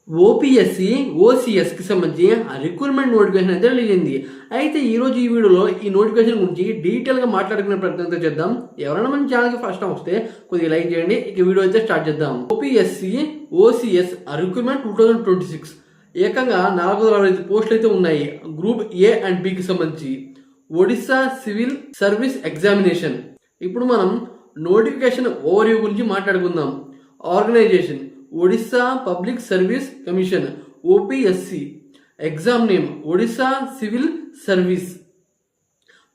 ఓపీఎస్సి ఓసీఎస్ కి సంబంధించి recruitment notification అయితే రిలీజ్ అయింది. అయితే ఈ రోజు ఈ వీడియోలో ఈ నోటిఫికేషన్ గురించి డీటెయిల్ గా మాట్లాడుకునే ప్రయత్నం చేద్దాం. ఎవరైనా మన ఛానల్ కి ఫస్ట్ టైం వస్తే కొద్దిగా లైక్ చేయండి. ఇక వీడియో అయితే స్టార్ట్ చేద్దాం. ఓపీఎస్సి ఓసీఎస్ రిక్రూట్మెంట్ 2026 ఏకంగా 465 పోస్టులు అయితే ఉన్నాయి. గ్రూప్ ఏ అండ్ బి కి సంబంధించి ఒడిశా సివిల్ సర్వీస్ ఎగ్జామినేషన్. ఇప్పుడు మనం నోటిఫికేషన్ ఓవర్వ్యూ గురించి మాట్లాడుకుందాం. Organization Odisha public service commission OPSC. Exam name Odisha civil service.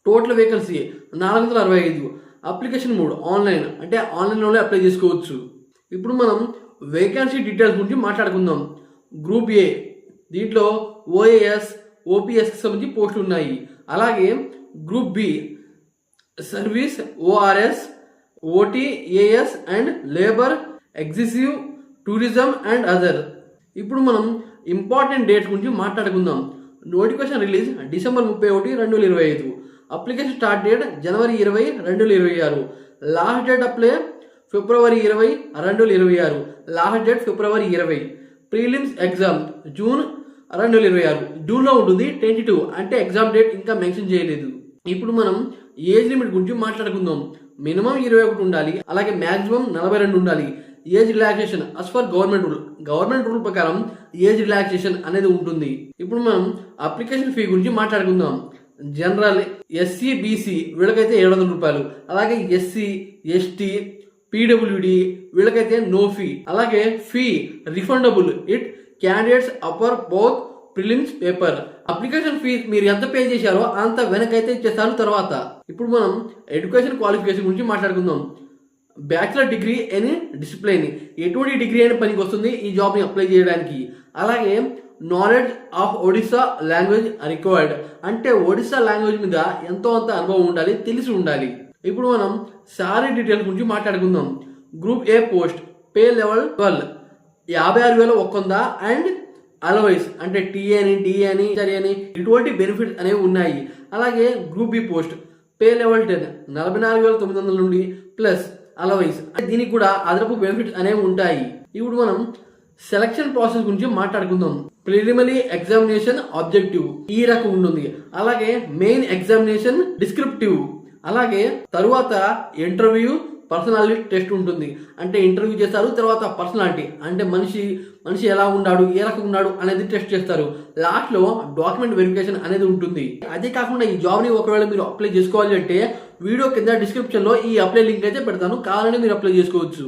Total vacancy 465. Application mode online, అంటే ఆన్లైన్లోనే అప్లై చేసుకోవచ్చు. ఇప్పుడు మనం వేకెన్సీ డీటెయిల్స్ గురించి మాట్లాడుకుందాం. గ్రూప్ ఏ దీంట్లో ఓఏఎస్ ఓపీఎస్కి సంబంధించి పోస్టులు ఉన్నాయి. అలాగే group B service ORS OTAS and labour executive tourism and other. ఇప్పుడు మనం ఇంపార్టెంట్ డేట్స్ గురించి మాట్లాడుకుందాం. Notification release December 31, 2025. Application start date జనవరి 20, 2026. లాస్ట్ డేట్ అప్లై ఫిబ్రవరి 20, 2026. లాస్ట్ డేట్ ఫిబ్రవరి 20. Prelims exam June 2026. జూన్లో ఉంటుంది 22, అంటే ఎగ్జామ్ డేట్ ఇంకా మెన్షన్ చేయలేదు. ఇప్పుడు మనం ఏజ్ లిమిట్ గురించి మాట్లాడుకుందాం. మినిమం 21 ఉండాలి, అలాగే మ్యాక్సిమం 42 ఉండాలి. Age relaxation as per government rule ప్రకారం ఏజ్ రిలాక్సేషన్ అనేది ఉంటుంది. ఇప్పుడు మనం అప్లికేషన్ ఫీ గురించి మాట్లాడుకుందాం. జనరల్ ఎస్సీ బీసీ వీళ్ళకైతే 700 రూపాయలు, అలాగే ఎస్సీ ఎస్టీ పీడబ్ల్యూడి వీళ్ళకైతే నో ఫీ. అలాగే fee refundable it candidates appear both prelims paper. Application fee మీరు ఎంత పే చేశారో అంత వెనకైతే ఇచ్చేస్తారు తర్వాత. ఇప్పుడు మనం ఎడ్యుకేషన్ క్వాలిఫికేషన్ గురించి మాట్లాడుకుందాం. బ్యాచిలర్ డిగ్రీ ఎనీ డిసిప్లిన్, ఎటువంటి డిగ్రీ అయినా పనికి వస్తుంది ఈ జాబ్ని అప్లై చేయడానికి. అలాగే knowledge of Odisha language required, అంటే ఒడిశా లాంగ్వేజ్ మీద ఎంతో అంత అనుభవం ఉండాలి, తెలిసి ఉండాలి. ఇప్పుడు మనం శాలరీ డీటెయిల్స్ గురించి మాట్లాడుకుందాం. Group A post pay level 12, 56,100 and allowances, అంటే టీఏ అని డిఏ అని అని ఇటువంటి బెనిఫిట్స్ అనేవి ఉన్నాయి. అలాగే group B post pay level 10, 44,900 నుండి ప్లస్ అలవైస్, దీనికి కూడా అదనపు బెనిఫిట్స్ అనేవి ఉంటాయి. ఇప్పుడు మనం సెలక్షన్ ప్రాసెస్ గురించి మాట్లాడుకుందాం. ప్రిలిమినరీ ఎగ్జామినేషన్ ఆబ్జెక్టివ్ ఈ రకం ఉంటుంది. అలాగే మెయిన్ ఎగ్జామినేషన్ డిస్క్రిప్టివ్. అలాగే తరువాత ఇంటర్వ్యూ పర్సనాలిటీ టెస్ట్ ఉంటుంది, అంటే ఇంటర్వ్యూ చేస్తారు. తర్వాత పర్సనాలిటీ, అంటే మనిషి ఎలా ఉన్నాడు, ఏ రకం ఉన్నాడు అనేది టెస్ట్ చేస్తారు. లాస్ట్ లో డాక్యుమెంట్ వెరిఫికేషన్ అనేది ఉంటుంది. అదే కాకుండా ఈ జాబ్ ని ఒకవేళ మీరు అప్లై చేసుకోవాలి అంటే వీడియో కింద డిస్క్రిప్షన్ లో ఈ అప్లై లింక్ అయితే పెడతాను, కావాలని మీరు అప్లై చేసుకోవచ్చు.